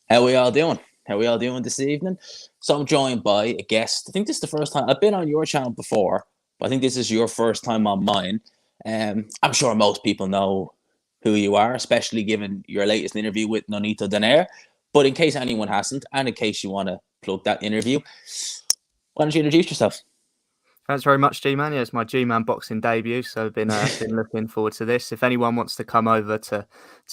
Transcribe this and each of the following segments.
How we all doing? How we all doing this evening? So I'm joined by a guest. I think this is the first time I've been on your channel before, but I think this is your first time on mine. I'm sure most people know who you are, especially given your latest interview with Nonito Donaire. But in case anyone hasn't, and in case you want to plug that interview, why don't you introduce yourself? Thanks very much, Gman. Yeah, it's my Gman boxing debut, so I've been looking forward to this. If anyone wants to come over to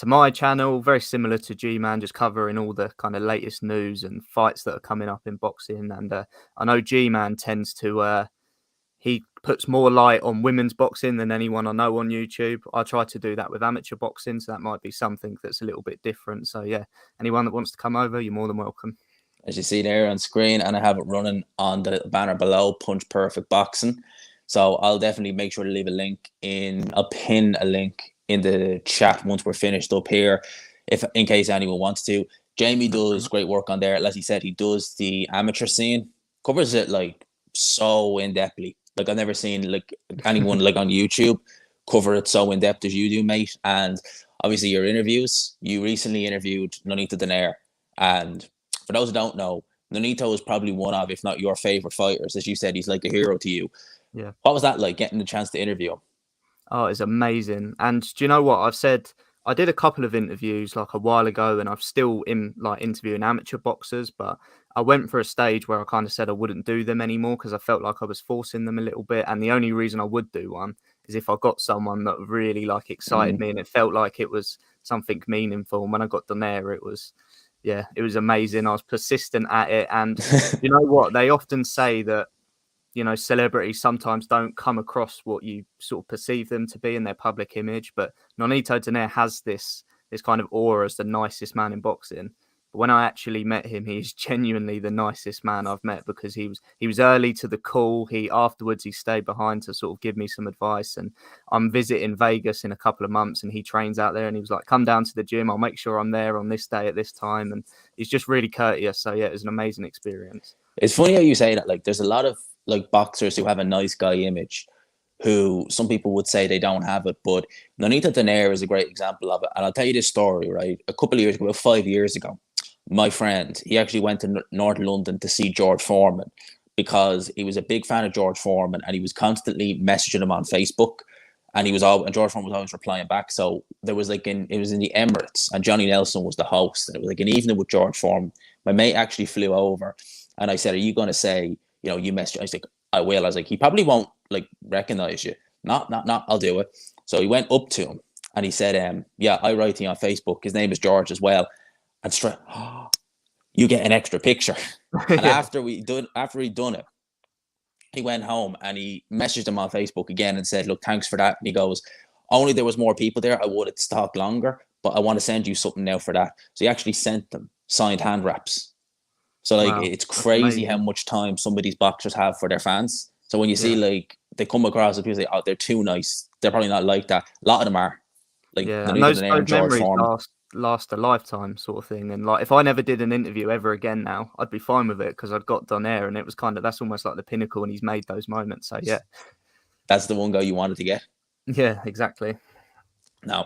my channel, very similar to Gman, just covering all the kind of latest news and fights that are coming up in boxing. And I know Gman tends to he puts more light on women's boxing than anyone I know on YouTube. I try to do that with amateur boxing, so that might be something that's a little bit different. So yeah, anyone that wants to come over, you're more than welcome. As you see there on screen, and I have it running on the banner below, Punch Perfect Boxing. So I'll definitely make sure to leave a link I'll pin a link in the chat once we're finished up here, if in case anyone wants to. Jamie does great work on there. As he said, he does the amateur scene, covers it like so in depthly. Like I've never seen like anyone like on YouTube cover it so in depth as you do, mate. And obviously your interviews, you recently interviewed Nonito Donaire, and for those who don't know, Nonito is probably one of, if not your favorite fighters. As you said, he's like a hero to you. Yeah. What was that like, getting the chance to interview him? Oh, it's amazing. And do you know what? I did a couple of interviews like a while ago, and I've still in like interviewing amateur boxers, but I went for a stage where I kind of said I wouldn't do them anymore because I felt like I was forcing them a little bit. And the only reason I would do one is if I got someone that really like excited me and it felt like it was something meaningful. And when I got done there, it was amazing. I was persistent at it. And you know what? They often say that celebrities sometimes don't come across what you sort of perceive them to be in their public image. But Nonito Donaire has this kind of aura as the nicest man in boxing. But when I actually met him, he's genuinely the nicest man I've met because he was early to the call. Afterwards he stayed behind to sort of give me some advice. And I'm visiting Vegas in a couple of months, and he trains out there. And he was like, "Come down to the gym. I'll make sure I'm there on this day at this time." And he's just really courteous. So yeah, it was an amazing experience. It's funny how you say that. Like, there's a lot of like boxers who have a nice guy image, who some people would say they don't have it. But Nonito Donaire is a great example of it. And I'll tell you this story, right? A couple of years ago, about 5 years ago, my friend, he actually went to North London to see George Foreman because he was a big fan of George Foreman, and he was constantly messaging him on Facebook. And George Foreman was always replying back. So there was it was in the Emirates, and Johnny Nelson was the host. And it was like an evening with George Foreman. My mate actually flew over, and I said, "Are you going to say, you messaged?" I was like, "I will." I was like, "He probably won't like recognize you." Not, I'll do it. So he went up to him and he said, "Yeah, I write to you on Facebook. His name is George as well." And straight, "Oh, you get an extra picture." And Yeah. after he'd done it, he went home and he messaged him on Facebook again and said, "Look, thanks for that." And he goes, "Only there was more people there, I would have talked longer, but I want to send you something now for that." So he actually sent them signed hand wraps. So like, Wow. it's That's crazy how amazing. much time some of these boxers have for their fans. So when you see Yeah. like they come across as people say, "Oh, they're too nice," they're probably not like that. A lot of them are. Like Yeah, and Nonito Donaire those and George memories Foreman. last a lifetime sort of thing. And like, if I never did an interview ever again now, I'd be fine with it because I'd got done air, and it was that's almost like the pinnacle, and he's made those moments. So yeah, That's the one guy you wanted to get. yeah, exactly. Now,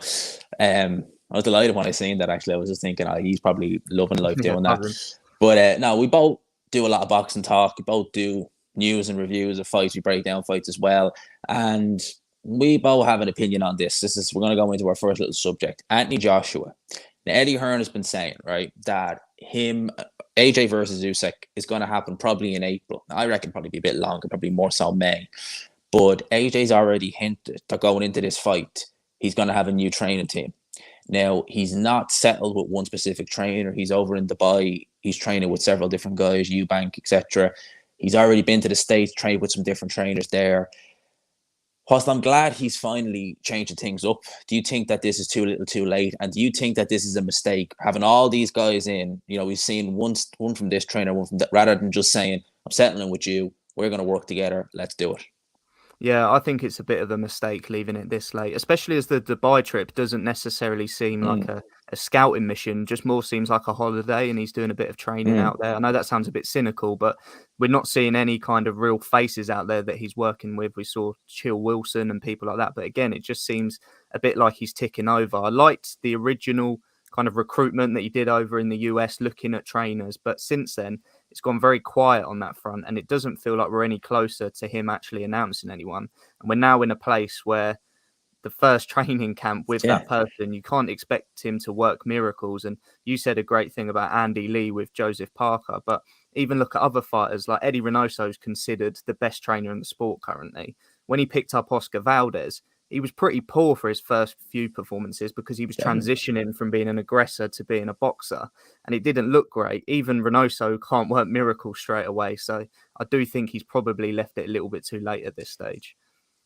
I was delighted when I seen that. Actually, I was just thinking, he's probably loving life Yeah, doing that. buzzing. But no, we both do a lot of boxing talk. We both do news and reviews of fights. We break down fights as well, and we both have an opinion on this. We're going to go into our first little subject. Anthony Joshua. Now, Eddie Hearn has been saying, right, that AJ versus Usyk is going to happen probably in April. I reckon probably be a bit longer, probably more so May. But AJ's already hinted that going into this fight, he's going to have a new training team. Now, he's not settled with one specific trainer. He's over in Dubai. He's training with several different guys, Eubank, etc. He's already been to the States, trained with some different trainers there. Whilst I'm glad he's finally changing things up, do you think that this is too little too late? And do you think that this is a mistake? Having all these guys in, we've seen one from this trainer, one from that, rather than just saying, "I'm settling with you. We're going to work together. Let's do it." Yeah, I think it's a bit of a mistake leaving it this late, especially as the Dubai trip doesn't necessarily seem like Mm, a scouting mission, just more seems like a holiday, and he's doing a bit of training mm. out there. I know that sounds a bit cynical, but we're not seeing any kind of real faces out there that he's working with. We saw Chill Wilson and people like that, but again, it just seems a bit like he's ticking over. I liked the original kind of recruitment that he did over in the US, looking at trainers. But since then, it's gone very quiet on that front, and it doesn't feel like we're any closer to him actually announcing anyone. And we're now in a place where the first training camp with Yeah. that person, you can't expect him to work miracles. And you said a great thing about Andy Lee with Joseph Parker, but even look at other fighters like Eddie Reynoso is considered the best trainer in the sport currently. When he picked up Oscar Valdez, he was pretty poor for his first few performances because he was transitioning from being an aggressor to being a boxer, and it didn't look great. Even Reynoso can't work miracles straight away. So I do think he's probably left it a little bit too late at this stage.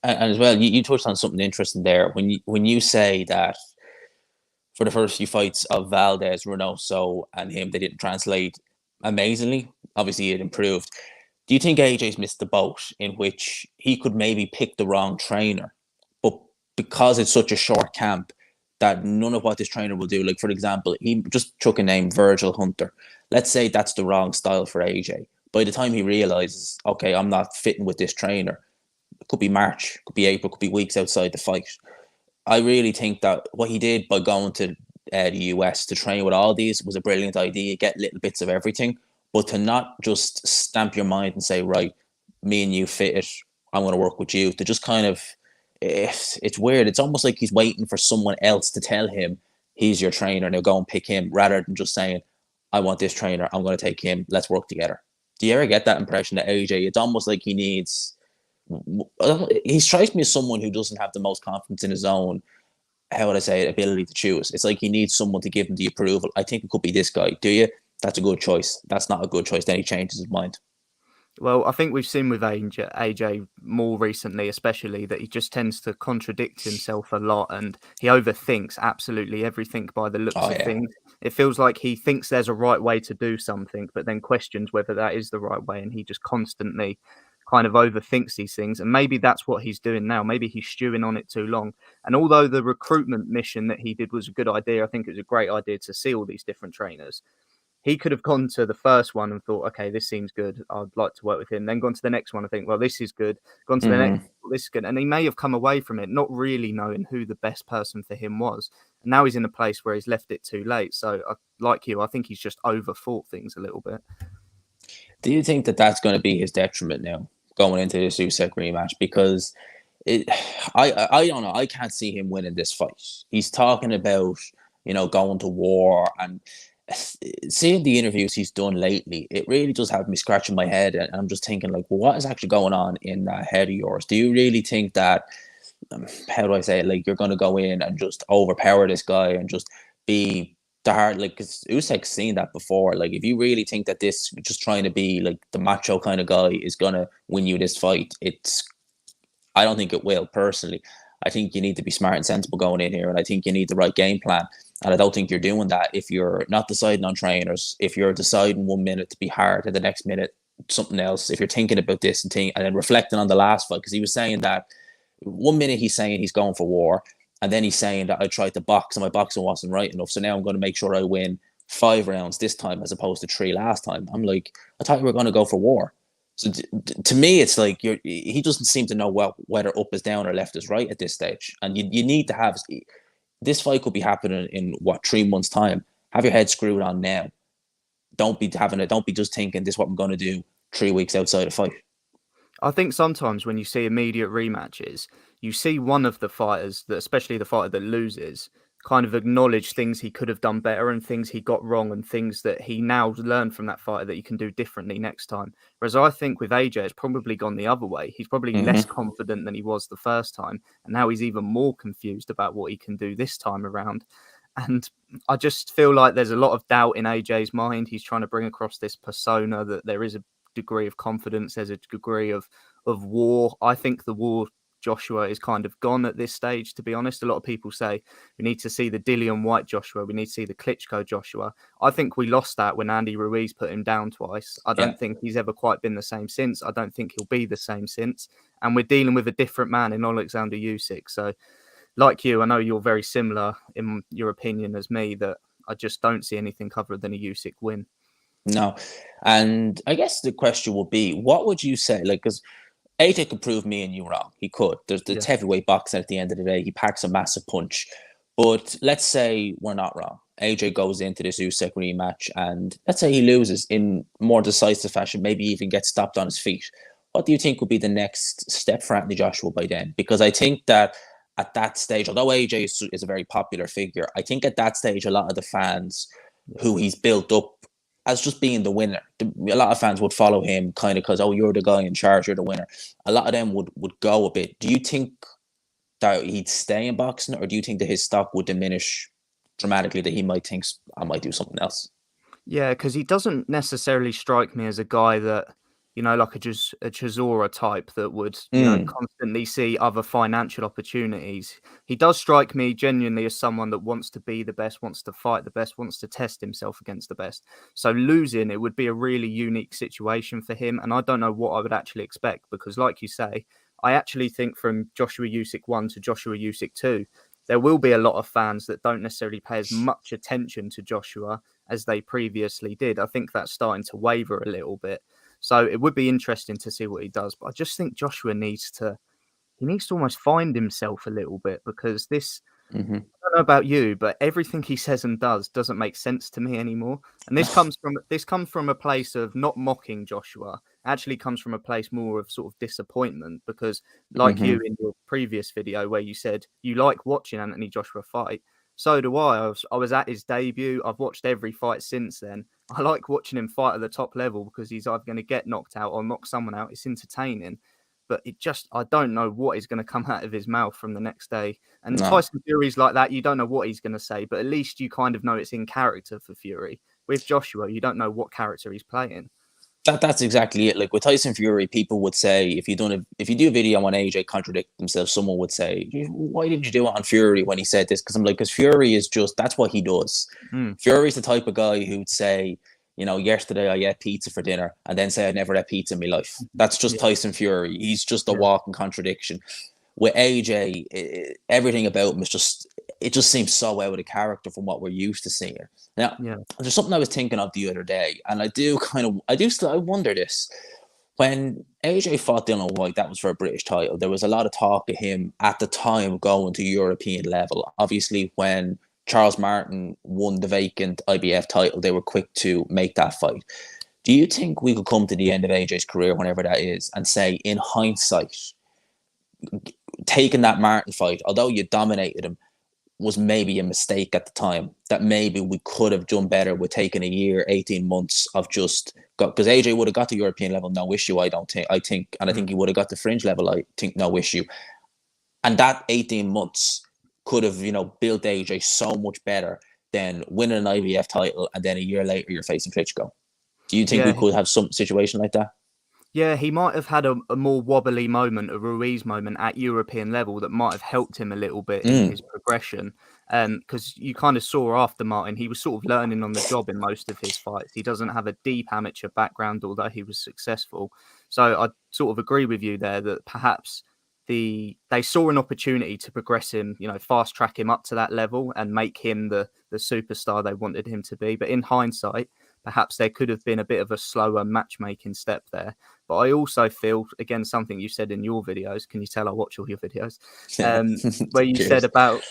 And as well, you touched on something interesting there when you say that for the first few fights of Valdez, Reynoso, and him, they didn't translate amazingly. Obviously, it improved. Do you think AJ's missed the boat in which he could maybe pick the wrong trainer, but because it's such a short camp, that none of what this trainer will do, like for example, he just took a name, Virgil Hunter. Let's say that's the wrong style for AJ. By the time he realizes, okay, I'm not fitting with this trainer, it could be March, could be April, could be weeks outside the fight. I really think that what he did by going to the US to train with all these was a brilliant idea. Get little bits of everything, but to not just stamp your mind and say, right, me and you fit it, I'm going to work with you. To just kind of, it's weird. It's almost like he's waiting for someone else to tell him he's your trainer and he'll go and pick him, rather than just saying, I want this trainer, I'm going to take him, let's work together. Do you ever get that impression that AJ, it's almost like he strikes me as someone who doesn't have the most confidence in his own, how would I say it, ability to choose. It's like he needs someone to give him the approval. I think it could be this guy. Do you? That's a good choice. That's not a good choice. Then he changes his mind. Well, I think we've seen with AJ more recently, especially, that he just tends to contradict himself a lot, and he overthinks absolutely everything by the looks of things. It feels like he thinks there's a right way to do something, but then questions whether that is the right way, and he just constantly kind of overthinks these things. And maybe that's what he's doing now. Maybe he's stewing on it too long. And although the recruitment mission that he did was a good idea, I think it was a great idea to see all these different trainers. He could have gone to the first one and thought, okay, this seems good, I'd like to work with him. Then gone to the next one and think, well, this is good. Gone to the next, well, this is good. And he may have come away from it not really knowing who the best person for him was. And now he's in a place where he's left it too late. So like you, I think he's just overthought things a little bit. Do you think that that's going to be his detriment now, going into this Usyk rematch? Because I don't know. I can't see him winning this fight. He's talking about, going to war, and seeing the interviews he's done lately, it really does have me scratching my head, and I'm just thinking, like, what is actually going on in that head of yours? Do you really think that, how do I say it, like, you're going to go in and just overpower this guy and just be the hard, like, because Usyk's seen that before. Like, if you really think that this just trying to be like the macho kind of guy is going to win you this fight, I don't think it will, personally. I think you need to be smart and sensible going in here, and I think you need the right game plan. And I don't think you're doing that if you're not deciding on trainers, if you're deciding 1 minute to be hard and the next minute something else, if you're thinking about this and then reflecting on the last fight, because he was saying that 1 minute he's saying he's going for war, and then he's saying that I tried to box and my boxing wasn't right enough, so now I'm going to make sure I win 5 rounds this time as opposed to 3 last time. I'm like, I thought you were going to go for war. So to me, it's like he doesn't seem to know whether up is down or left is right at this stage. And you need to have, this fight could be happening in 3 months' time. Have your head screwed on now. Don't be just thinking this is what I'm going to do 3 weeks outside a fight. I think sometimes when you see immediate rematches, you see one of the fighters, especially the fighter that loses, kind of acknowledge things he could have done better and things he got wrong and things that he now learned from that fighter that he can do differently next time. Whereas I think with AJ, it's probably gone the other way. He's probably less confident than he was the first time. And now he's even more confused about what he can do this time around. And I just feel like there's a lot of doubt in AJ's mind. He's trying to bring across this persona that there is a degree of confidence. There's a degree of war. I think the war Joshua is kind of gone at this stage, to be honest. A lot of people say we need to see the Dillian White Joshua. We need to see the Klitschko Joshua. I think we lost that when Andy Ruiz put him down twice. I don't think he's ever quite been the same since. I don't think he'll be the same since. And we're dealing with a different man in Alexander Usyk. So like you, I know you're very similar in your opinion as me, that I just don't see anything other than a Usyk win. No. And I guess the question would be, what would you say? Like, because AJ could prove me and you wrong. He could. It's heavyweight boxing at the end of the day. He packs a massive punch. But let's say we're not wrong. AJ goes into this Usyk rematch, and let's say he loses in more decisive fashion, maybe even gets stopped on his feet. What do you think would be the next step for Anthony Joshua by then? Because I think that at that stage, although AJ is a very popular figure, I think at that stage, a lot of the fans who he's built up as just being the winner, a lot of fans would follow him kind of because, oh, you're the guy in charge, you're the winner. A lot of them would go a bit. Do you think that he'd stay in boxing, or do you think that his stock would diminish dramatically, that he might think, I might do something else? Yeah, because he doesn't necessarily strike me as a guy that, like a Chisora type that would, constantly see other financial opportunities. He does strike me genuinely as someone that wants to be the best, wants to fight the best, wants to test himself against the best. So losing, it would be a really unique situation for him. And I don't know what I would actually expect because, like you say, I actually think from Joshua Usyk 1 to Joshua Usyk 2, there will be a lot of fans that don't necessarily pay as much attention to Joshua as they previously did. I think that's starting to waver a little bit. So it would be interesting to see what he does. But I just think Joshua needs to almost find himself a little bit because this, I don't know about you, but everything he says and does doesn't make sense to me anymore. And this comes from a place of not mocking Joshua. It actually comes from a place more of sort of disappointment because, like you in your previous video where you said you like watching Anthony Joshua fight, so do I. I was at his debut. I've watched every fight since then. I like watching him fight at the top level because he's either going to get knocked out or knock someone out. It's entertaining. But I don't know what is going to come out of his mouth from the next day. And No. Tyson Fury's like that. You don't know what he's going to say, but at least you kind of know it's in character for Fury. With Joshua, you don't know what character he's playing. That's exactly it. Like with Tyson Fury, people would say if you do a video on AJ contradict themselves, someone would say, "Why didn't you do it on Fury when he said this?" Because I'm like, because Fury is just that's what he does. Fury's the type of guy who'd say, yesterday I ate pizza for dinner, and then say I never ate pizza in my life. That's just Tyson Fury. He's just a walking contradiction. With AJ, everything about him is it just seems so out of the character from what we're used to seeing. Now, there's something I was thinking of the other day, and I wonder this. When AJ fought Dylan White, that was for a British title. There was a lot of talk of him at the time going to European level. Obviously, when Charles Martin won the vacant IBF title, they were quick to make that fight. Do you think we could come to the end of AJ's career, whenever that is, and say, in hindsight, taking that Martin fight, although you dominated him, was maybe a mistake at the time, that maybe we could have done better with taking a year, 18 months of just because AJ would have got the European level, no issue, I think, and I think he would have got the fringe level, I think, no issue. And that 18 months could have, built AJ so much better than winning an IBF title and then a year later you're facing Klitschko. Do you think we could have some situation like that? Yeah, he might have had a more wobbly moment, a Ruiz moment at European level that might have helped him a little bit in his progression. Because you kind of saw after Martin, he was sort of learning on the job in most of his fights. He doesn't have a deep amateur background, although he was successful. So I sort of agree with you there that perhaps they saw an opportunity to progress him, fast track him up to that level and make him the superstar they wanted him to be. But in hindsight, perhaps there could have been a bit of a slower matchmaking step there. But I also feel, again, something you said in your videos. Can you tell I watch all your videos? Where you said about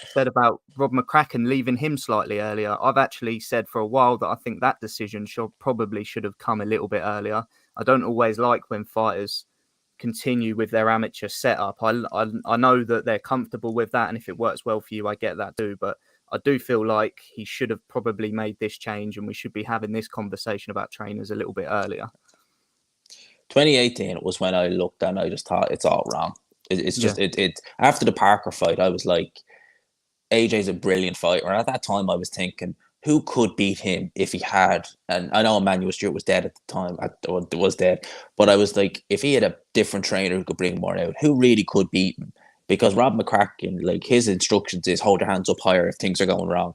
Rob McCracken leaving him slightly earlier. I've actually said for a while that I think that decision probably should have come a little bit earlier. I don't always like when fighters continue with their amateur setup. I know that they're comfortable with that, and if it works well for you, I get that too. But I do feel like he should have probably made this change, and we should be having this conversation about trainers a little bit earlier. 2018 was when I looked and I just thought it's all wrong. It's just after the Parker fight, I was like, AJ's a brilliant fighter. And at that time, I was thinking, who could beat him if he had? And I know Emmanuel Stewart was dead at the time. Was dead, but I was like, if he had a different trainer who could bring more out, who really could beat him? Because Rob McCracken, like his instructions is hold your hands up higher if things are going wrong.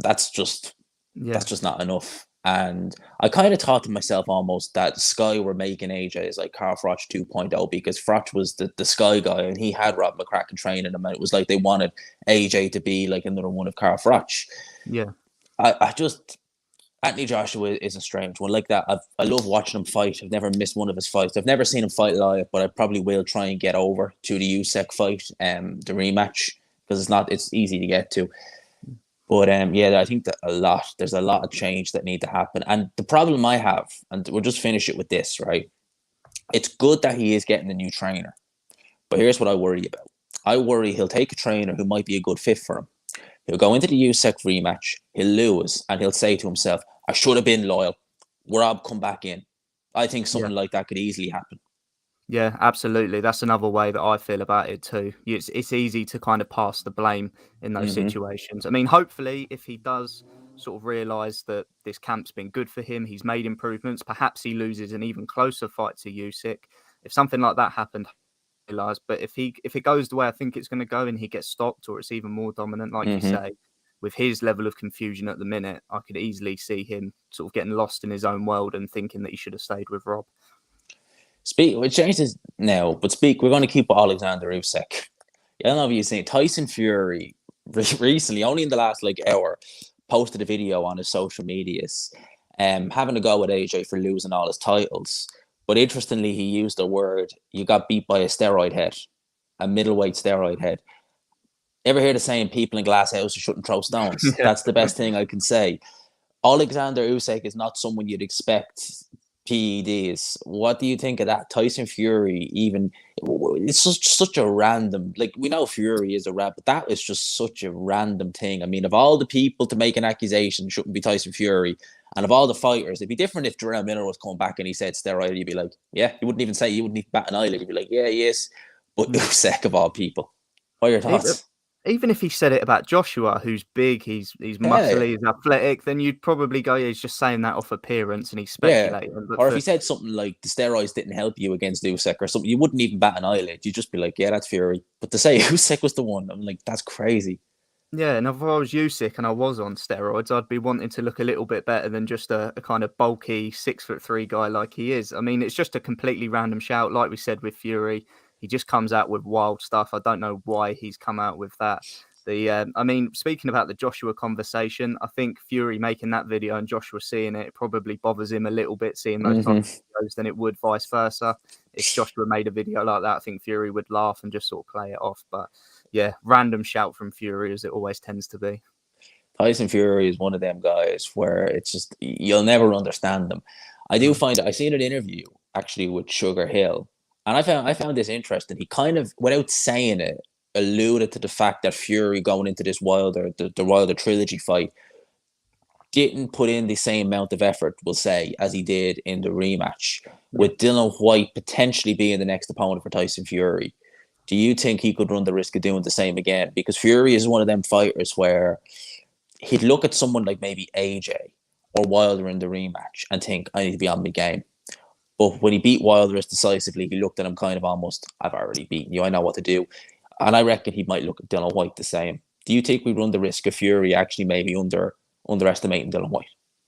That's just not enough. And I kind of thought to myself almost that Sky were making AJ as like Carl Froch 2.0 because Froch was the Sky guy and he had Rob McCracken training him, and it was like they wanted AJ to be like another one of Carl Froch. Yeah. I just Anthony Joshua is a strange one like that. I love watching him fight. I've never missed one of his fights. I've never seen him fight live, but I probably will try and get over to the Usyk fight, the rematch, because it's easy to get to. But yeah, I think that there's a lot of change that need to happen. And the problem I have, and we'll just finish it with this, right? It's good that he is getting a new trainer, but here's what I worry about. I worry he'll take a trainer who might be a good fit for him. He'll go into the USEC rematch, he'll lose, and he'll say to himself, I should have been loyal. Rob, come back in. I think something like that could easily happen. Yeah, absolutely. That's another way that I feel about it too. It's easy to kind of pass the blame in those situations. I mean, hopefully, if he does sort of realise that this camp's been good for him, he's made improvements, perhaps he loses an even closer fight to Usyk. If something like that happened, realise. But if it goes the way I think it's going to go and he gets stopped or it's even more dominant, like you say, with his level of confusion at the minute, I could easily see him sort of getting lost in his own world and thinking that he should have stayed with Rob. We changed this now, but we're going to keep Alexander Usyk. I don't know if you've seen Tyson Fury recently, only in the last hour, posted a video on his social medias, having a go at AJ for losing all his titles. But interestingly, he used the word, you got beat by a steroid head, a middleweight steroid head. Ever hear the saying, people in glass houses shouldn't throw stones? That's the best thing I can say. Alexander Usyk is not someone you'd expect PEDs. What do you think of that? Tyson Fury, it's such a random, we know Fury is a rat, but that is just such a random thing. I mean, of all the people to make an accusation, shouldn't be Tyson Fury. And of all the fighters, it'd be different if Jarrell Miller was coming back and he said steroid. You'd be like, yeah, you wouldn't even bat an eyelid. You'd be like, yeah, he is. But Usyk of all people. What are your thoughts? Even if he said it about Joshua, who's big, he's muscly, he's athletic, then you'd probably go, yeah, he's just saying that off appearance and he's speculating. Yeah. Or if he said something like the steroids didn't help you against Usyk or something, you wouldn't even bat an eyelid. You'd just be like, yeah, that's Fury. But to say Usyk was the one, I'm like, that's crazy. Yeah, and if I was Usyk and I was on steroids, I'd be wanting to look a little bit better than just a kind of bulky 6'3" guy like he is. I mean, it's just a completely random shout. Like we said with Fury, he just comes out with wild stuff. I don't know why he's come out with that. I mean, speaking about the Joshua conversation, I think Fury making that video and Joshua seeing it probably bothers him a little bit seeing those types of videos than it would vice versa. If Joshua made a video like that, I think Fury would laugh and just sort of play it off. But yeah, random shout from Fury as it always tends to be. Tyson Fury is one of them guys where it's just, you'll never understand them. I do find I seen an interview actually with Sugar Hill, and I found this interesting. He kind of, without saying it, alluded to the fact that Fury going into this the Wilder trilogy fight didn't put in the same amount of effort, we'll say, as he did in the rematch, with Dillian Whyte potentially being the next opponent for Tyson Fury. Do you think he could run the risk of doing the same again? Because Fury is one of them fighters where he'd look at someone like maybe AJ or Wilder in the rematch and think, I need to be on my game. But when he beat Wilder as decisively, he looked at him kind of almost, I've already beaten you, I know what to do. And I reckon he might look at Dillian Whyte the same. Do you think we run the risk of Fury actually maybe underestimating Dillian Whyte?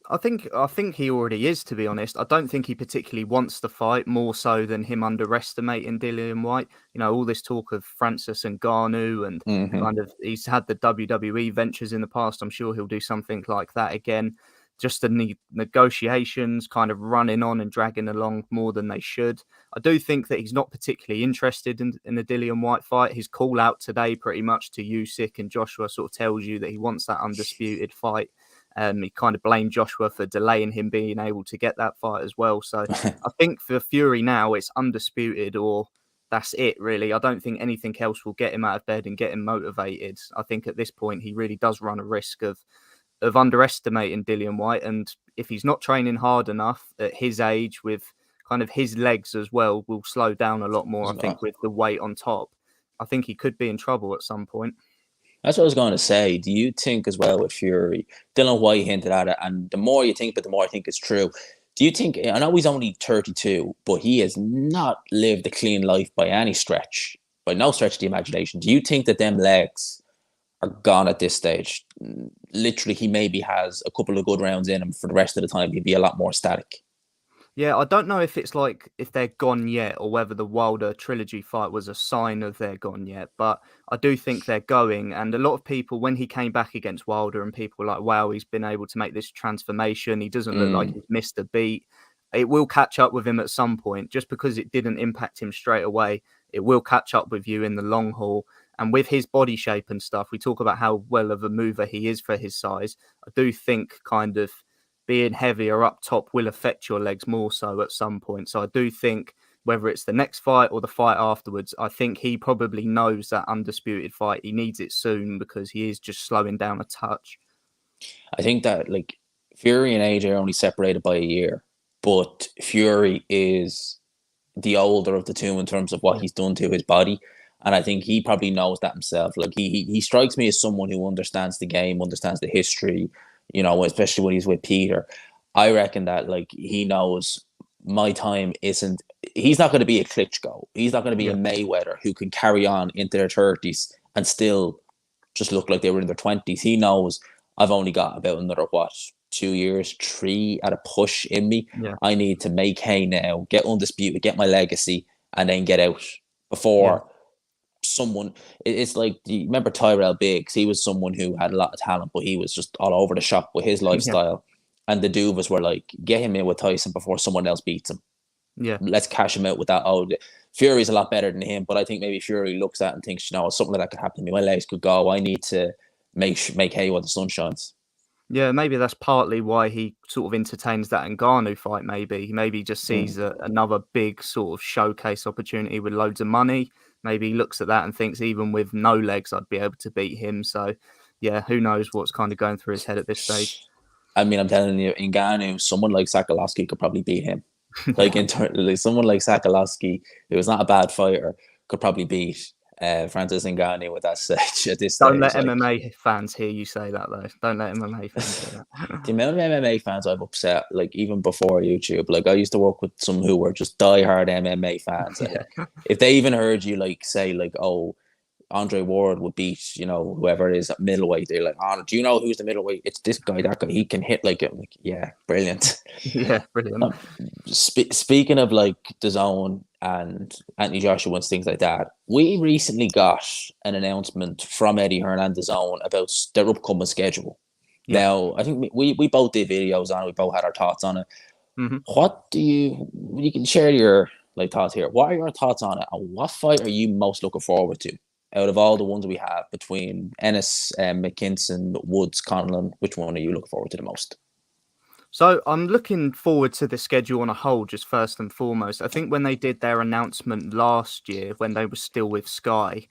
I think he already is, to be honest. I don't think he particularly wants the fight, more so than him underestimating Dillian Whyte. You know, all this talk of Francis and Ngannou and kind of, he's had the WWE ventures in the past. I'm sure he'll do something like that again. Just the negotiations kind of running on and dragging along more than they should. I do think that he's not particularly interested in the Dillian Whyte fight. His call out today pretty much to Usyk and Joshua sort of tells you that he wants that undisputed fight. He kind of blamed Joshua for delaying him being able to get that fight as well. So I think for Fury now, it's undisputed or that's it, really. I don't think anything else will get him out of bed and get him motivated. I think at this point, he really does run a risk of underestimating Dillian Whyte. And if he's not training hard enough at his age, with kind of his legs as well, will slow down a lot more, I think, with the weight on top. I think he could be in trouble at some point. That's what I was going to say. Do you think as well with Fury, Dillian Whyte hinted at it, and the more you think, but the more I think it's true. Do you think, I know he's only 32, but he has not lived a clean life by any stretch, by no stretch of the imagination. Do you think that them legs are gone at this stage? Literally, he maybe has a couple of good rounds in him. For the rest of the time, he'd be a lot more static. Yeah, I don't know if it's like if they're gone yet or whether the Wilder trilogy fight was a sign of they're gone yet, but I do think they're going. And a lot of people, when he came back against Wilder, and people were like, wow, he's been able to make this transformation. He doesn't look like he's missed a beat. It will catch up with him at some point. Just because it didn't impact him straight away, it will catch up with you in the long haul. And with his body shape and stuff, we talk about how well of a mover he is for his size. I do think kind of being heavier up top will affect your legs more so at some point. So I do think whether it's the next fight or the fight afterwards, I think he probably knows that undisputed fight. He needs it soon because he is just slowing down a touch. I think that like Fury and AJ are only separated by a year, but Fury is the older of the two in terms of what he's done to his body. And I think he probably knows that himself. Like he strikes me as someone who understands the game, understands the history, you know, especially when he's with Peter. I reckon that like he knows my time isn't. He's not going to be a Klitschko. He's not going to be a Mayweather who can carry on into their 30s and still just look like they were in their 20s. He knows I've only got about another 2 years, 3 at a push in me. Yeah. I need to make hay now, get undisputed, get my legacy, and then get out before someone. It's like, do you remember Tyrell Biggs? He was someone who had a lot of talent, but he was just all over the shop with his lifestyle. And the Duvas were like, get him in with Tyson before someone else beats him. Yeah. Let's cash him out with that. Oh, Fury's a lot better than him, but I think maybe Fury looks at it and thinks, you know, something like that could happen to me. My legs could go. I need to make hay while the sun shines. Yeah, maybe that's partly why he sort of entertains that Ngannou fight. Maybe he just sees another big sort of showcase opportunity with loads of money. Maybe he looks at that and thinks, even with no legs, I'd be able to beat him. So, yeah, who knows what's kind of going through his head at this stage. I mean, I'm telling you, Ngannou, someone like Sakalowski could probably beat him. Like internally, someone like Sakalowski, who is not a bad fighter, could probably beat Francis Ngannou with that stage at this stage. Don't let MMA fans hear you say that, though. Don't let MMA fans say that. The amount of MMA fans I've upset, like even before YouTube, like I used to work with some who were just diehard MMA fans. If they even heard you like say like, oh, Andre Ward would beat, you know, whoever it is at middleweight, they're like, oh, do you know who's the middleweight? It's this guy, that guy. He can hit like it. Like, yeah, brilliant. Yeah, brilliant. Speaking of like DAZN and Anthony Joshua and things like that, we recently got an announcement from Eddie Hearn and DAZN about their upcoming schedule. Yeah. Now, I think we both did videos on it. We both had our thoughts on it. Mm-hmm. What do you can share your like thoughts here? What are your thoughts on it? And what fight are you most looking forward to out of all the ones we have between Ennis, McKinson, Woods, Conlon? Which one are you looking forward to the most? So I'm looking forward to the schedule on a whole, just first and foremost. I think when they did their announcement last year, when they were still with Sky,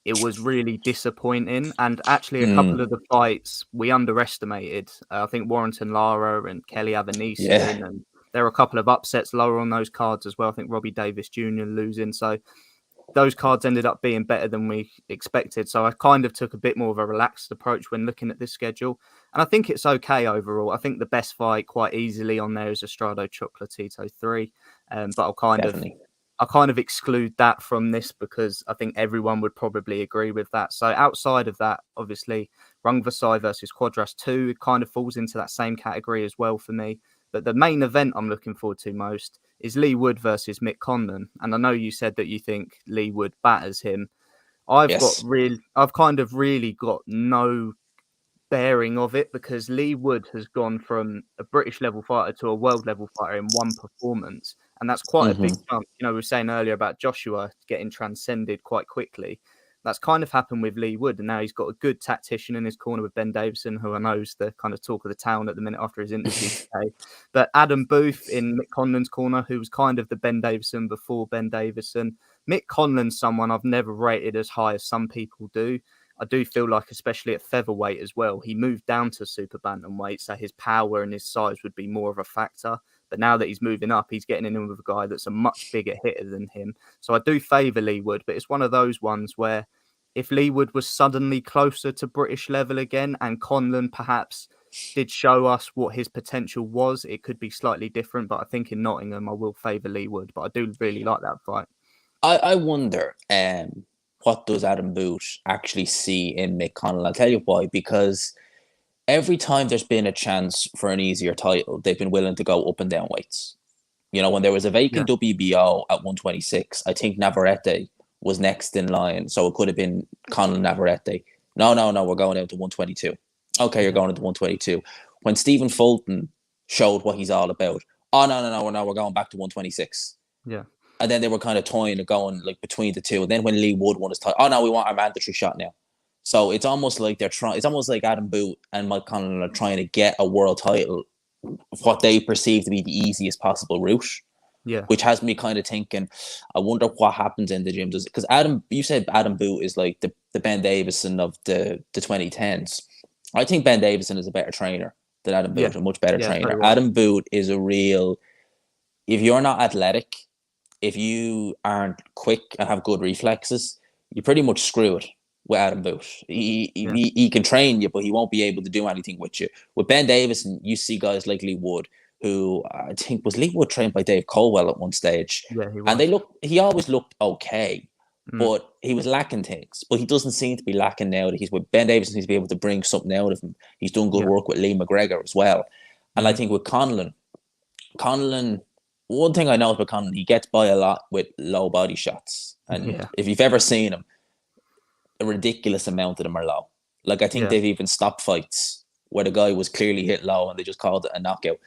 it was really disappointing. And actually, a couple of the fights we underestimated. I think Warrington Lara and Kelly Avanesyan, and there were a couple of upsets lower on those cards as well. I think Robbie Davis Jr. losing. So those cards ended up being better than we expected. So I kind of took a bit more of a relaxed approach when looking at this schedule. And I think it's okay overall. I think the best fight quite easily on there is Estrado Chocolatito 3. But I'll kind of exclude that from this because I think everyone would probably agree with that. So outside of that, obviously, Rungvisai versus Quadras 2 kind of falls into that same category as well for me. But the main event I'm looking forward to most is Lee Wood versus Mick Conlon. And I know you said that you think Lee Wood batters him. I've kind of really got no bearing of it because Lee Wood has gone from a British level fighter to a world level fighter in one performance. And that's quite a big jump. You know, we were saying earlier about Joshua getting transcended quite quickly. That's kind of happened with Lee Wood. And now he's got a good tactician in his corner with Ben Davison, who I know is the kind of talk of the town at the minute after his interview today. But Adam Booth in Mick Conlon's corner, who was kind of the Ben Davison before Ben Davison. Mick Conlon's someone I've never rated as high as some people do. I do feel like, especially at featherweight as well, he moved down to super bantamweight, so his power and his size would be more of a factor. But now that he's moving up, he's getting in with a guy that's a much bigger hitter than him. So I do favour Lee Wood, but it's one of those ones where if Lee Wood was suddenly closer to British level again and Conlon perhaps did show us what his potential was, it could be slightly different. But I think in Nottingham, I will favour Lee Wood. But I do really like that fight. I wonder what does Adam Booth actually see in Mick Conlon? I'll tell you why. Because every time there's been a chance for an easier title, they've been willing to go up and down weights. You know, when there was a vacant WBO at 126, I think Navarrete was next in line. So it could have been Conlon Navarrete. No, we're going down to 122. Okay, you're going into 122. When Stephen Fulton showed what he's all about, oh, no, we're going back to 126. Yeah. And then they were kind of toying and going like between the two. And then when Lee Wood won his title, oh no, we want our mandatory shot now. So it's almost like they're trying. It's almost like Adam Boot and Mike Conlon are trying to get a world title, what they perceive to be the easiest possible route. Yeah. Which has me kind of thinking, I wonder what happens in the gyms. Because you said Adam Boot is like the Ben Davison of the 2010s. I think Ben Davison is a better trainer than Adam Boot, a much better trainer. Right. Adam Boot is a real, if you're not athletic, if you aren't quick and have good reflexes, you pretty much screw it with Adam Boot. He can train you, but he won't be able to do anything with you. With Ben Davison, you see guys like Lee Wood, who I think was Lee Wood trained by Dave Colwell at one stage. Yeah, he was. And he always looked okay, but he was lacking things. But he doesn't seem to be lacking now that he's with Ben Davison. He's be able to bring something out of him. He's done good work with Lee McGregor as well. And I think with Conlon, one thing I know about Conlon, he gets by a lot with low body shots. And if you've ever seen him, a ridiculous amount of them are low. Like I think they've even stopped fights where the guy was clearly hit low and they just called it a knockout.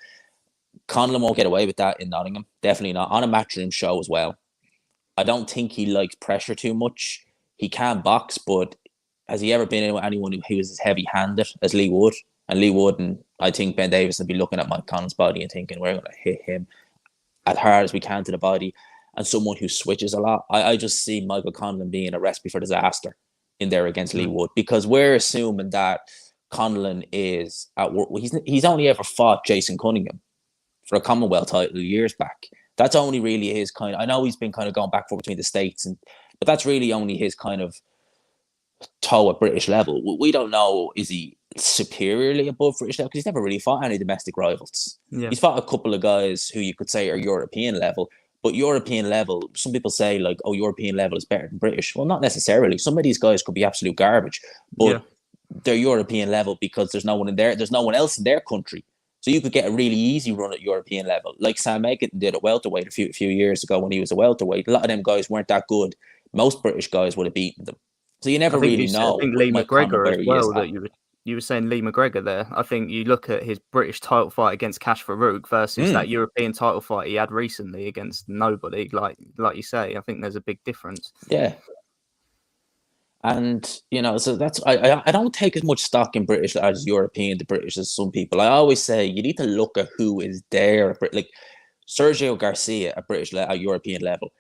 Conlon won't get away with that in Nottingham. Definitely not. On a matchroom show as well. I don't think he likes pressure too much. He can box, but has he ever been anyone who was as heavy-handed as Lee Wood? And Lee Wood and I think Ben Davis would be looking at Mike Conlon's body and thinking, we're going to hit him as hard as we can to the body. And someone who switches a lot. I just see Michael Conlon being a recipe for disaster in there against Lee Wood, because we're assuming that Conlon is at work. He's only ever fought Jason Cunningham for a Commonwealth title years back. That's only really his kind of, I know he's been kind of going back and forth between the States, but that's really only his kind of toe at British level. We don't know, is he superiorly above British level? Because he's never really fought any domestic rivals. Yeah. He's fought a couple of guys who you could say are European level, but European level, some people say like, oh, European level is better than British. Well, not necessarily. Some of these guys could be absolute garbage, but they're European level because there's no one in there. There's no one else in their country. So you could get a really easy run at European level, like Sam Egerton did at welterweight a few years ago when he was a welterweight. A lot of them guys weren't that good. Most British guys would have beaten them. So you never really know. I think Lee McGregor as well, that you were saying Lee McGregor there. I think you look at his British title fight against Kash Farouk versus that European title fight he had recently against nobody. Like you say, I think there's a big difference. Yeah. And, you know, so that's, I don't take as much stock in British as European to British as some people. I always say you need to look at who is there. Like Sergio Garcia at European level,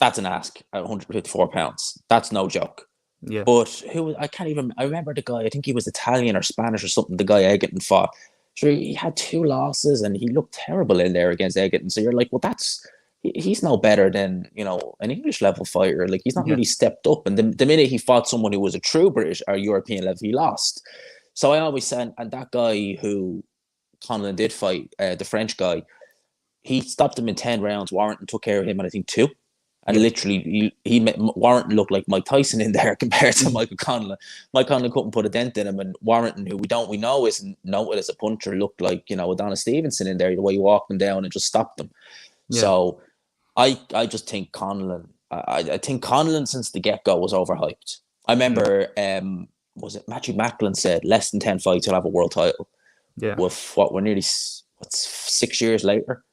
that's an ask at 154 pounds. That's no joke. Yeah. But I remember the guy, I think he was Italian or Spanish or something, the guy Egerton fought. So he had 2 losses and he looked terrible in there against Egerton. So you're like, well, he's no better than, you know, an English level fighter. Like he's not really stepped up. And the minute he fought someone who was a true British or European level, he lost. So I always said, and that guy who Conlon did fight, the French guy, he stopped him in 10 rounds. Warrington took care of him, and I think 2. And literally, he made Warrington look like Mike Tyson in there compared to Michael Conlon. Mike Conlon couldn't put a dent in him, and Warrington, who we know isn't noted as a puncher, looked like, you know, Adonis Stevenson in there, the way he walked him down and just stopped him. Yeah. So I just think Conlon, I think Conlon since the get-go was overhyped. I remember, was it Matthew Macklin said, less than 10 fights, he'll have a world title. Yeah. With what, we're nearly 6 years later.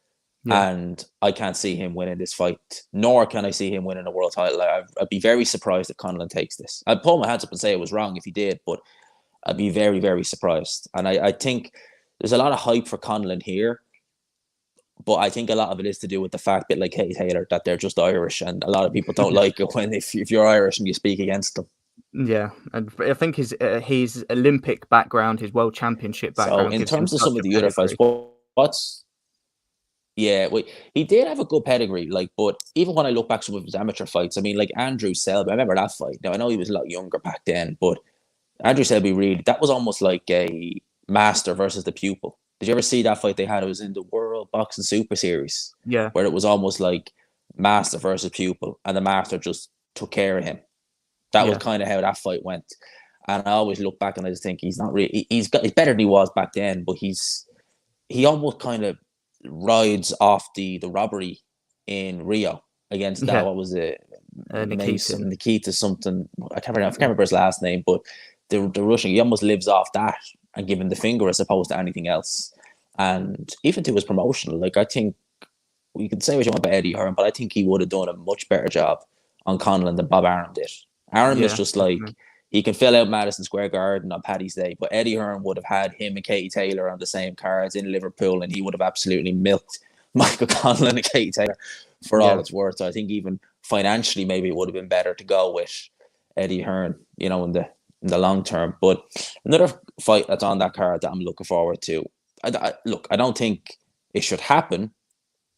Yeah. And I can't see him winning this fight, nor can I see him winning a world title. I'd be very surprised if Conlon takes this. I'd pull my hands up and say it was wrong if he did, but I'd be very, very surprised. And I think there's a lot of hype for Conlon here, but I think a lot of it is to do with the fact that, like Katie Taylor, that they're just Irish, and a lot of people don't like it when if you're Irish and you speak against them. Yeah, and I think his Olympic background, his World Championship background. So in terms of some of the other fights, what's yeah, he did have a good pedigree, like, but even when I look back some of his amateur fights, I mean, like Andrew Selby, I remember that fight. Now I know he was a lot younger back then, but Andrew Selby really, that was almost like a master versus the pupil. Did you ever see that fight they had? It was in the World Boxing Super Series. Yeah. Where it was almost like master versus pupil, and the master just took care of him. That was kind of how that fight went. And I always look back and I just think he's not really, he's better than he was back then, but he almost kind of rides off the robbery in Rio against that. What was it? Nikita something. I can't remember his last name, but the Russian, he almost lives off that and giving the finger as opposed to anything else. And even to his promotional, like I think you can say what you want about Eddie Hearn, but I think he would have done a much better job on Conlan than Bob Arum did. Arum is Yeah, just like, definitely. he can fill out Madison Square Garden on Paddy's Day, but Eddie Hearn would have had him and Katie Taylor on the same cards in Liverpool, and he would have absolutely milked Michael Conlan and Katie Taylor for all Yeah. it's worth. So I think even financially, maybe it would have been better to go with Eddie Hearn, you know, in the long term. But another fight that's on that card that I'm looking forward to. Look, I don't think it should happen,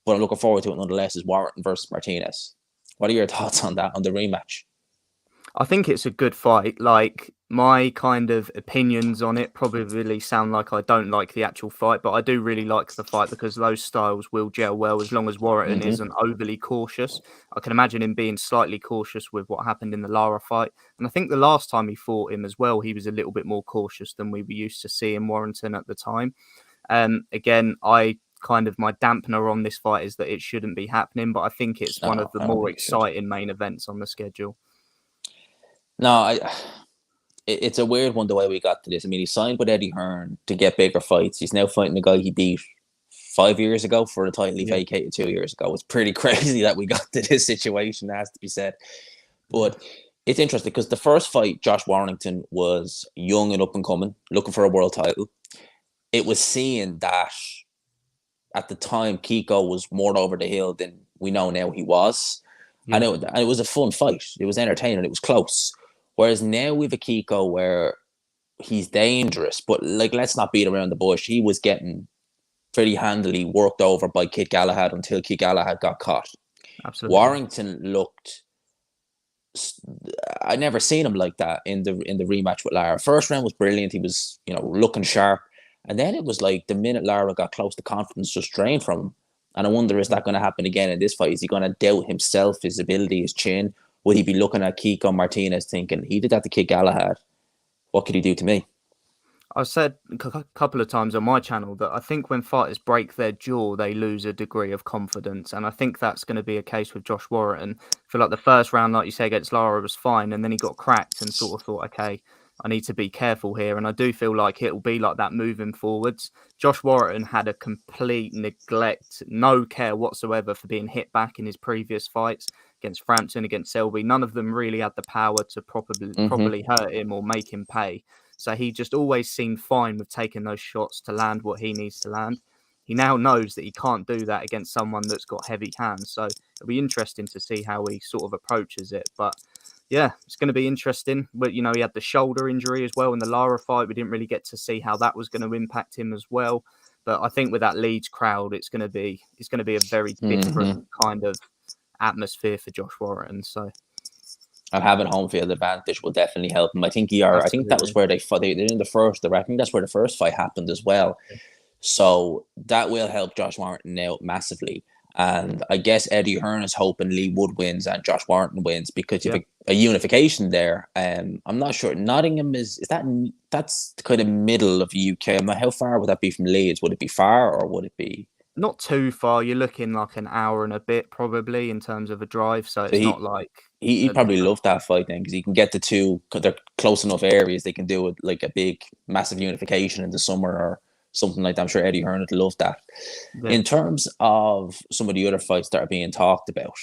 but I'm looking forward to it nonetheless, is Warrington versus Martinez. What are your thoughts on that, on the rematch? I think it's a good fight. Like, my kind of opinions on it probably sound like I don't like the actual fight, but I do really like the fight because those styles will gel well as long as Warrington Mm-hmm. isn't overly cautious. I can imagine him being slightly cautious with what happened in the Lara fight. And I think the last time he fought him as well, he was a little bit more cautious than we were used to seeing Warrington at the time. Again, my dampener on this fight is that it shouldn't be happening, but I think it's one No, of the I don't more think it should. exciting main events on the schedule. No, it's a weird one the way we got to this. I mean, he signed with Eddie Hearn to get bigger fights. He's now fighting the guy he beat 5 years ago for a title he Yeah. vacated 2 years ago. It's pretty crazy that we got to this situation, has to be said. But it's interesting because the first fight, Josh Warrington was young and up and coming, looking for a world title. It was seen that at the time Kiko was more over the hill than we know now he was. Yeah. And it was a fun fight. It was entertaining. It was close. Whereas now we have a Kiko where he's dangerous, but like, let's not beat around the bush. He was getting pretty handily worked over by Kid Galahad until Kid Galahad got caught. Absolutely. Warrington looked, I never seen him like that in the rematch with Lara. First round was brilliant. He was, you know, looking sharp. And then it was like the minute Lara got close, the confidence just drained from him. And I wonder, is that going to happen again in this fight? Is he going to doubt himself, his ability, his chin? Would he be looking at Kiko Martinez thinking, he did that to Kid Galahad, what could he do to me? I've said a couple of times on my channel that I think when fighters break their jaw, they lose a degree of confidence. And I think that's going to be a case with Josh Warrington. I feel like the first round, like you say, against Lara was fine. And then he got cracked and sort of thought, okay, I need to be careful here. And I do feel like it will be like that moving forwards. Josh Warrington had a complete neglect, no care whatsoever for being hit back in his previous fights against Frampton, against Selby. None of them really had the power to properly hurt him or make him pay. So he just always seemed fine with taking those shots to land what he needs to land. He now knows that he can't do that against someone that's got heavy hands. So it'll be interesting to see how he sort of approaches it. But yeah, it's going to be interesting. But, you know, he had the shoulder injury as well in the Lara fight. We didn't really get to see how that was going to impact him as well. But I think with that Leeds crowd, it's going to be a very different kind of atmosphere for Josh Warrington. So. And having home field advantage will definitely help him. I think I think that was where they did in the first. I think that's where the first fight happened as well. Yeah. So that will help Josh Warrington out massively. And I guess Eddie Hearn is hoping Lee Wood wins and Josh Warrington wins because you have a unification there. I'm not sure. Nottingham that's kind of middle of the UK. How far would that be from Leeds? Would it be far or would it be? Not too far. You're looking like an hour and a bit probably in terms of a drive. So it's not like he probably loved that fight then because he can get the two. They're close enough areas. They can do it like a big, massive unification in the summer or something like that. I'm sure Eddie Hearn would love that. Yeah. In terms of some of the other fights that are being talked about,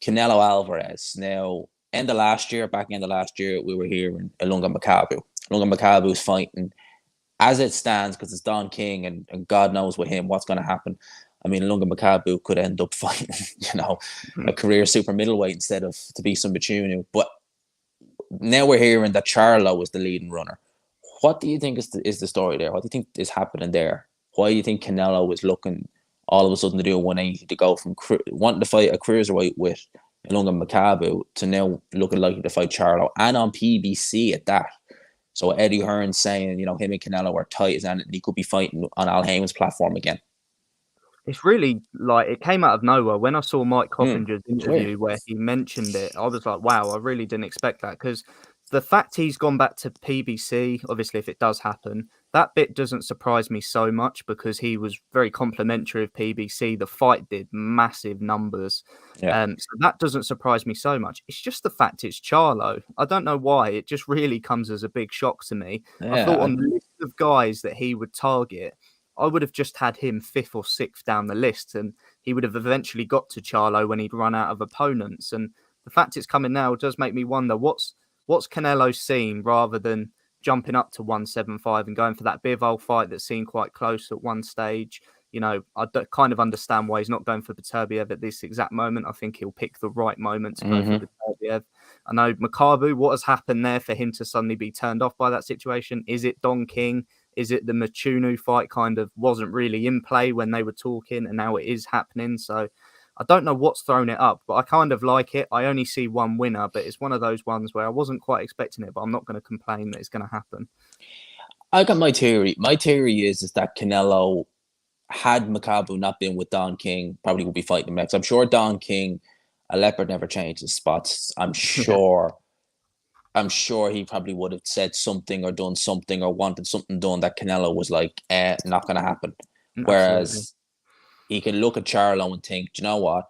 Canelo Alvarez. Now, back end of last year, we were here in Ilunga Makabu. Ilunga Makabu is fighting. As it stands, because it's Don King and God knows with him what's going to happen. I mean, Lunga Makabu could end up fighting, a career super middleweight instead of to be some Bachunu. But now we're hearing that Charlo is the leading runner. What do you think is the story there? What do you think is happening there? Why do you think Canelo is looking all of a sudden to do a 180 to go from wanting to fight a cruiserweight with Lunga Makabu to now looking likely to fight Charlo and on PBC at that? So Eddie Hearn saying, him and Canelo are tight and he could be fighting on Al Haymon's platform again. It's really like it came out of nowhere. When I saw Mike Coppinger's interview where he mentioned it, I was like, wow, I really didn't expect that because the fact he's gone back to PBC, obviously, if it does happen, that bit doesn't surprise me so much because he was very complimentary of PBC. The fight did massive numbers. Yeah. So that doesn't surprise me so much. It's just the fact it's Charlo. I don't know why. It just really comes as a big shock to me. Yeah, I thought on the list of guys that he would target, I would have just had him 5th or 6th down the list, and he would have eventually got to Charlo when he'd run out of opponents. And the fact it's coming now does make me wonder what's Canelo seen, rather than jumping up to 175 and going for that Bivol fight that seemed quite close at one stage. I kind of understand why he's not going for Beterbiev at this exact moment. I think he'll pick the right moment to go for Beterbiev. I know Makabu, what has happened there for him to suddenly be turned off by that situation? Is it Don King? Is it the Machunu fight kind of wasn't really in play when they were talking, and now it is happening? So I don't know what's thrown it up, but I kind of like it. I only see one winner, but it's one of those ones where I wasn't quite expecting it, but I'm not going to complain that it's going to happen. I got my theory. My theory is that Canelo, had Makabu not been with Don King, probably would be fighting him next. I'm sure Don King, a leopard never changed his spots. I'm sure he probably would have said something or done something or wanted something done that Canelo was like, not going to happen. Absolutely. Whereas he can look at Charlo and think, do you know what?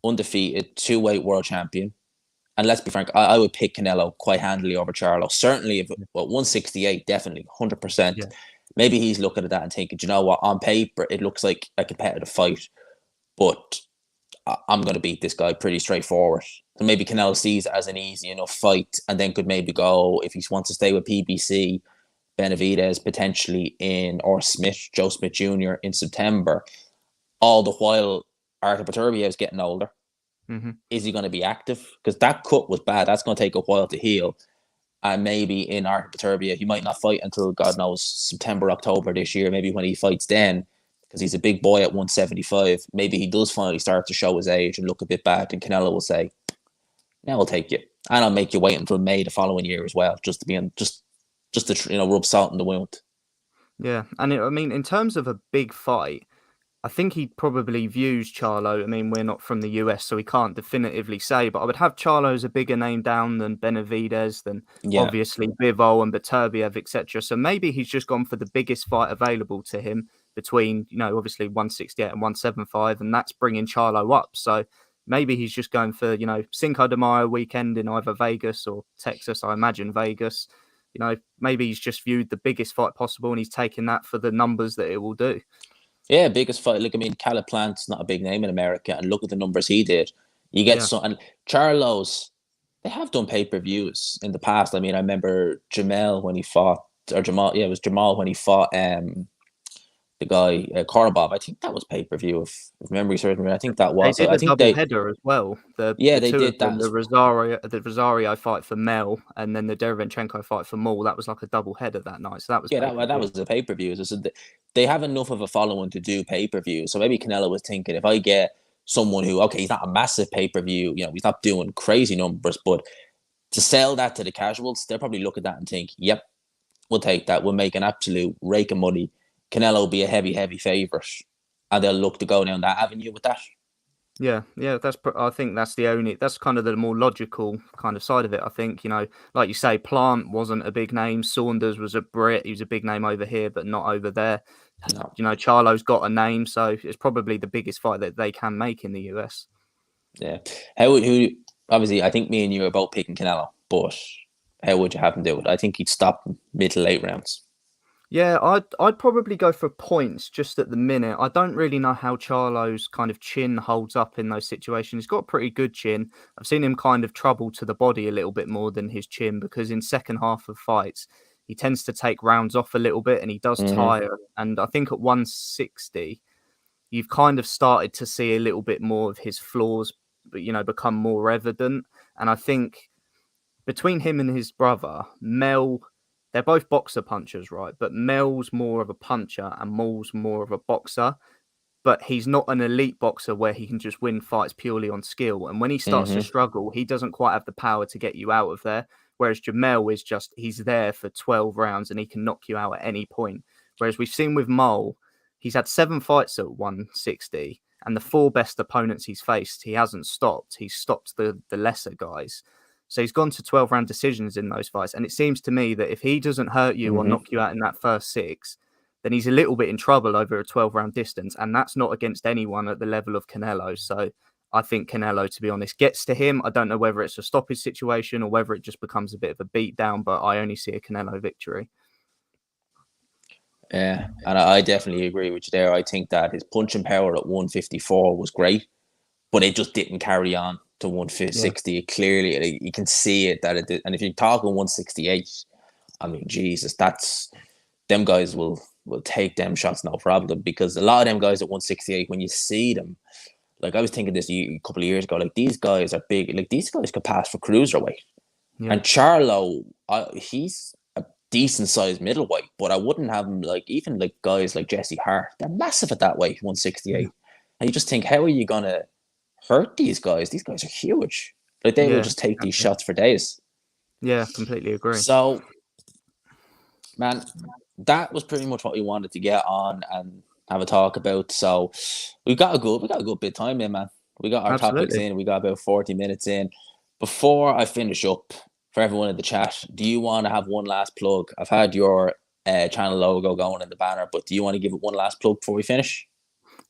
Undefeated, 2-weight world champion. And let's be frank, I would pick Canelo quite handily over Charlo. Certainly, if 168, definitely, 100%. Yeah. Maybe he's looking at that and thinking, do you know what? On paper, it looks like a competitive fight, but I'm going to beat this guy pretty straightforward. So maybe Canelo sees it as an easy enough fight, and then could maybe go, if he wants to stay with PBC, Benavidez potentially or Joe Smith Jr. in September. All the while, Artur Beterbiev's getting older. Mm-hmm. Is he going to be active? Because that cut was bad. That's going to take a while to heal. And maybe in Artur Beterbiev, he might not fight until, God knows, September, October this year. Maybe when he fights then, because he's a big boy at 175, maybe he does finally start to show his age and look a bit bad. And Canelo will say, "Now I'll take you, and I'll make you wait until May the following year as well, just to be on, just to rub salt in the wound." Yeah, and in terms of a big fight, I think he probably views Charlo. I mean, we're not from the US, so we can't definitively say, but I would have Charlo as a bigger name down than Benavidez, than obviously Bivol and Beterbiev, etc. So maybe he's just gone for the biggest fight available to him between, obviously 168 and 175, and that's bringing Charlo up. So maybe he's just going for, Cinco de Mayo weekend in either Vegas or Texas, I imagine Vegas. Maybe he's just viewed the biggest fight possible and he's taken that for the numbers that it will do. Yeah, biggest fight. Look, Caleb Plant's not a big name in America, and look at the numbers he did. You get some, and Charlo's, they have done pay-per-views in the past. I remember Jamal when he fought, it was Jamal when he fought the guy Korobov. I think that was pay-per-view, if memory serves me. I think that was. They did a double header as well. They did that. The Rosario fight for Mel, and then the Derevenchenko fight for Maul. That was like a double header that night. So that was that was the pay-per-view. So they have enough of a following to do pay-per-view. So maybe Canelo was thinking, if I get someone who, okay, he's not a massive pay-per-view, he's not doing crazy numbers, but to sell that to the casuals, they'll probably look at that and think, yep, we'll take that. We'll make an absolute rake of money. Canelo will be a heavy favourite, and they'll look to go down that avenue with that. Yeah, I think that's kind of the more logical kind of side of it. I think, like you say, Plant wasn't a big name. Saunders was a Brit. He was a big name over here, but not over there. No. Charlo's got a name, so it's probably the biggest fight that they can make in the US. Yeah. Obviously, I think me and you are both picking Canelo, but how would you have him do it? I think he'd stop mid to late rounds. Yeah, I'd probably go for points just at the minute. I don't really know how Charlo's kind of chin holds up in those situations. He's got a pretty good chin. I've seen him kind of trouble to the body a little bit more than his chin, because in second half of fights, he tends to take rounds off a little bit and he does tire. And I think at 160, you've kind of started to see a little bit more of his flaws, become more evident. And I think between him and his brother, Mel, they're both boxer punchers, right? But Mel's more of a puncher and Maul's more of a boxer. But he's not an elite boxer where he can just win fights purely on skill. And when he starts to struggle, he doesn't quite have the power to get you out of there. Whereas Jamel is he's there for 12 rounds and he can knock you out at any point. Whereas we've seen with Maul, he's had 7 fights at 160. And the 4 best opponents he's faced, he hasn't stopped. He's stopped the lesser guys. So he's gone to 12-round decisions in those fights. And it seems to me that if he doesn't hurt you or knock you out in that first 6, then he's a little bit in trouble over a 12-round distance. And that's not against anyone at the level of Canelo. So I think Canelo, to be honest, gets to him. I don't know whether it's a stoppage situation or whether it just becomes a bit of a beatdown, but I only see a Canelo victory. Yeah, and I definitely agree with you there. I think that his punching power at 154 was great, but it just didn't carry on to Yeah, 160. Clearly, you can see it that it did. And if you're talking 168, I mean, Jesus, that's them guys will take them shots no problem, because a lot of them guys at 168, when you see them, like I was thinking this a couple of years ago, like these guys are big, like these guys could pass for cruiserweight. yeah, And Charlo, he's a decent sized middleweight, but I wouldn't have him like, even like guys like Jesse Hart. They're massive at that weight, yeah, 168. And you just think, how are you gonna hurt these guys? These guys are huge. Like they will yeah, just take these exactly. shots for days. Yeah, completely agree. So, man, that was pretty much what we wanted to get on and have a talk about. So we got a good bit of time in, man. We got our topics Absolutely. in. We got about 40 minutes in. Before I finish up, for everyone in the chat, do you want to have one last plug? I've had your channel logo going in the banner, but do you want to give it one last plug before we finish?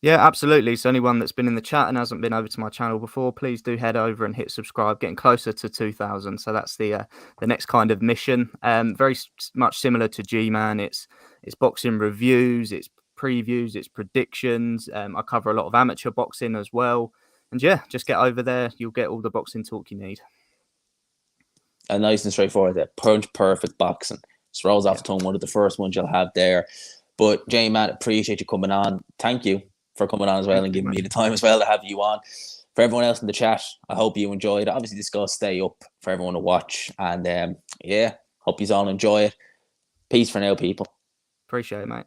Yeah, absolutely. So anyone that's been in the chat and hasn't been over to my channel before, please do head over and hit subscribe. Getting closer to 2,000, so that's the next kind of mission. Very much similar to Gman. It's boxing reviews, it's previews, it's predictions. I cover a lot of amateur boxing as well. And yeah, just get over there. You'll get all the boxing talk you need. A nice and straightforward there. Punch perfect boxing. Just rolls off Yeah, the tongue. One of the first ones you'll have there. But Jay, Matt, appreciate you coming on. Thank you for coming on as well thank and you, giving mate. me the time as well to have you on. For everyone else in the chat, I hope you enjoyed. Obviously, this goes stay up for everyone to watch. And yeah, hope you all enjoy it. Peace for now, people. Appreciate it, mate.